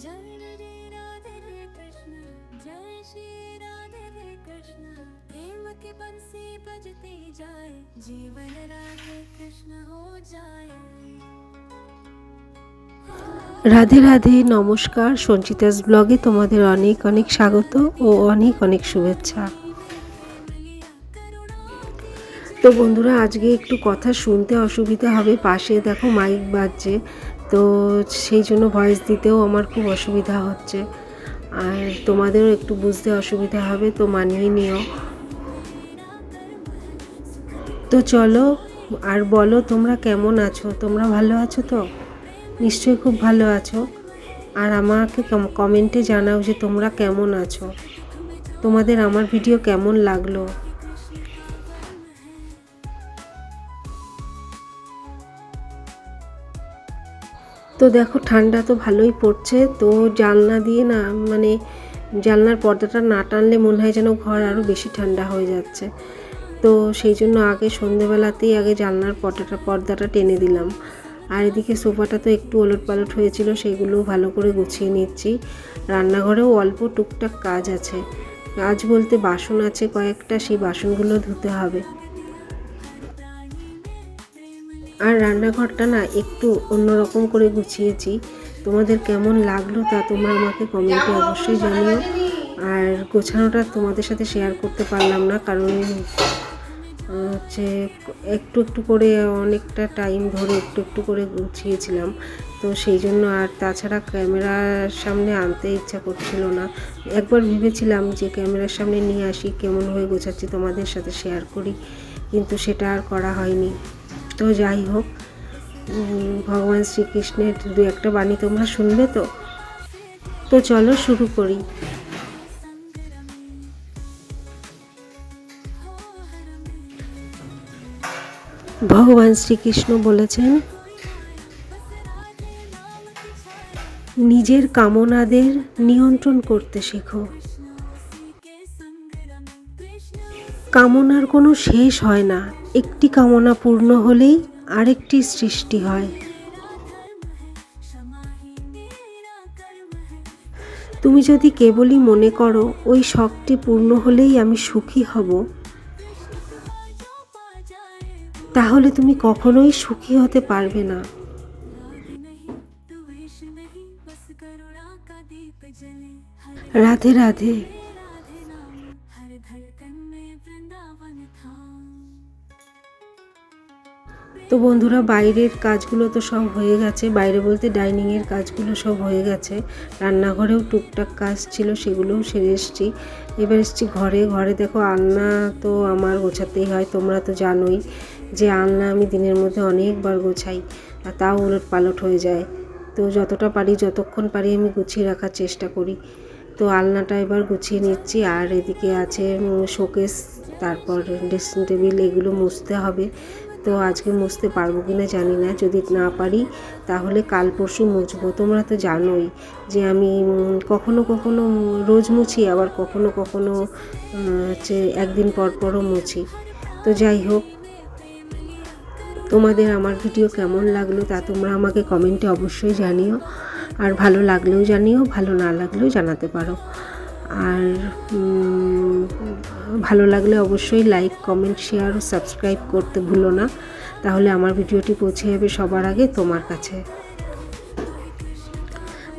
जय राधे कृष्ण जय श्री राधे कृष्ण प्रेम की बंसी बजती जाए जीवन राधे कृष्ण हो जाए। রাধে রাধে, নমস্কার। সঞ্চিতাস ব্লগে তোমাদের অনেক অনেক স্বাগত ও অনেক অনেক শুভেচ্ছা। তো বন্ধুরা, আজকে একটু কথা শুনতে অসুবিধা হবে, পাশে দেখো মাইক বাজছে, তো সেই জন্য ভয়েস দিতেও আমার খুব অসুবিধা হচ্ছে, আর তোমাদেরও একটু বুঝতে অসুবিধা হবে, তো মানিয়ে নিও। তো চলো আর বলো, তোমরা কেমন আছো? তোমরা ভালো আছো তো? নিশ্চয়ই খুব ভালো আছো। আর আমাকে কমেন্টে জানাও যে তোমরা কেমন আছো, তোমাদের আমার ভিডিও কেমন লাগলো। তো দেখো, ঠান্ডা তো ভালোই পড়ছে, তো জানলা দিয়ে না, মানে জানলার পর্দাটা না টানলে মনে হয় যেন ঘর আরও বেশি ঠান্ডা হয়ে যাচ্ছে। তো সেই জন্য আগে সন্ধেবেলাতেই আগে জানলার পর্দাটা টেনে দিলাম। আর এদিকে সোফাটা তো একটু ওলটপালট হয়েছিল, সেগুলোও ভালো করে গুছিয়ে নিচ্ছি। রান্নাঘরেও অল্প টুকটাক কাজ আছে, কাজ বলতে বাসন আছে কয়েকটা, সেই বাসনগুলো ধুতে হবে। আর রান্নাঘরটা না একটু অন্যরকম করে গুছিয়েছি, তোমাদের কেমন লাগলো তা তোমরা আমাকে কমেন্টে অবশ্যই জানিও। আর গোছানোটা তোমাদের সাথে শেয়ার করতে পারলাম না, কারণ হচ্ছে একটু একটু করে অনেকটা টাইম ধরে একটু একটু করে গুছিয়েছিলাম, তো সেই জন্য। আর তাছাড়া ক্যামেরার সামনে আনতে ইচ্ছা করছিল না। একবার ভেবেছিলাম যে ক্যামেরার সামনে নিয়ে আসি, কেমনভাবে গোছাচ্ছি তোমাদের সাথে শেয়ার করি, কিন্তু সেটা আর করা হয়নি। তো যাই হোক, ভগবান শ্রীকৃষ্ণের দু একটা বাণী তোমরা শুনবে তো। তো চলো শুরু করি। ভগবান শ্রীকৃষ্ণ বলেছেন, নিজের কামনাদের নিয়ন্ত্রণ করতে শেখো। কামনার কোনো শেষ হয় না, একটি কামনা পূর্ণ হলেই আরেকটি সৃষ্টি হয়। তুমি যদি কেবলই মনে করো ওই শখটি পূর্ণ হলেই আমি সুখী হব, তাহলে তুমি কখনোই সুখী হতে পারবে না। রাধে রাধে। তো বন্ধুরা, বাইরের কাজগুলো তো সব হয়ে গেছে, বাইরে বলতে ডাইনিংয়ের কাজগুলো সব হয়ে গেছে। রান্নাঘরেও টুকটাক কাজ ছিল, সেগুলোও সেরে এসেছি। এবার এসেছি ঘরে। ঘরে দেখো, আলনা তো আমার গোছাতেই হয়, তোমরা তো জানোই যে আলনা আমি দিনের মধ্যে অনেকবার গোছাই, আর তাও উলট পালট হয়ে যায়। তো যতটা পারি, যতক্ষণ পারি আমি গুছিয়ে রাখার চেষ্টা করি। তো আলনাটা এবার গুছিয়ে নিচ্ছি। আর এদিকে আছে শোকেস, তারপর ড্রেসিং টেবিল, এগুলো মুছতে হবে। তো আজকে মুছতে পারবো কিনা জানি না, যদি না পারি তাহলে কাল পরশু মুছবো। তোমরা তো জানোই যে আমি কখনো কখনো রোজ মুছি, আবার কখনো কখনো হচ্ছে একদিন পর পরও মুছি। তো যাই হোক, তোমাদের আমার ভিডিও কেমন লাগলো তা তোমরা আমাকে কমেন্টে অবশ্যই জানিও। আর ভালো লাগলেও জানিও, ভালো না লাগলেও জানাতে পারো। আর ভালো লাগলে অবশ্যই লাইক, কমেন্ট, শেয়ার ও সাবস্ক্রাইব করতে ভুলো না, তাহলে আমার ভিডিওটি পৌঁছে যাবে সবার আগে তোমার কাছে।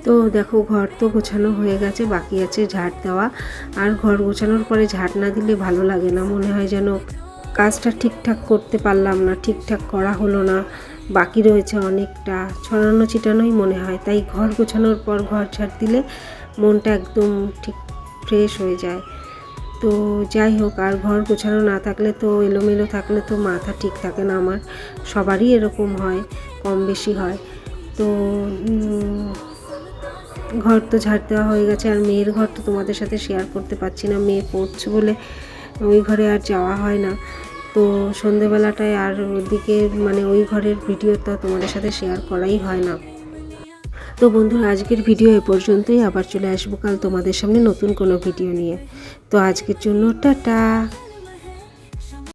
তো দেখো, ঘর তো গোছানো হয়ে গেছে, বাকি আছে ঝাড় দেওয়া। আর ঘর গোছানোর পরে ঝাড় না দিলে ভালো লাগে না, মনে হয় যেন কাজটা ঠিকঠাক করতে পারলাম না, ঠিকঠাক করা হলো না, বাকি রয়েছে অনেকটা, ছড়ানো ছিটানোই মনে হয়। তাই ঘর গোছানোর পর ঘর ঝাড় দিলে মনটা একদম ঠিক ফ্রেশ হয়ে যায়। তো যাই হোক, আর ঘর গোছানো না থাকলে তো, এলোমেলো থাকলে তো মাথা ঠিক থাকে না, আমার সবারই এরকম হয়, কম বেশি হয়। তো ঘর তো ঝাড় দেওয়া হয়ে গেছে। আর মেয়ের ঘর তো তোমাদের সাথে শেয়ার করতে পারছি না, মেয়ে পড়ছে বলে ওই ঘরে আর যাওয়া হয় না। তো সন্ধেবেলাটায় আর ওদিকে মানে ওই ঘরের ভিডিওটা তোমাদের সাথে শেয়ার করাই হয় না। তো বন্ধুরা, আজকের ভিডিও এ পর্যন্তই। আবার চলে আসবো কাল তোমাদের সামনে নতুন কোনো ভিডিও নিয়ে। তো আজকের জন্য টাটা।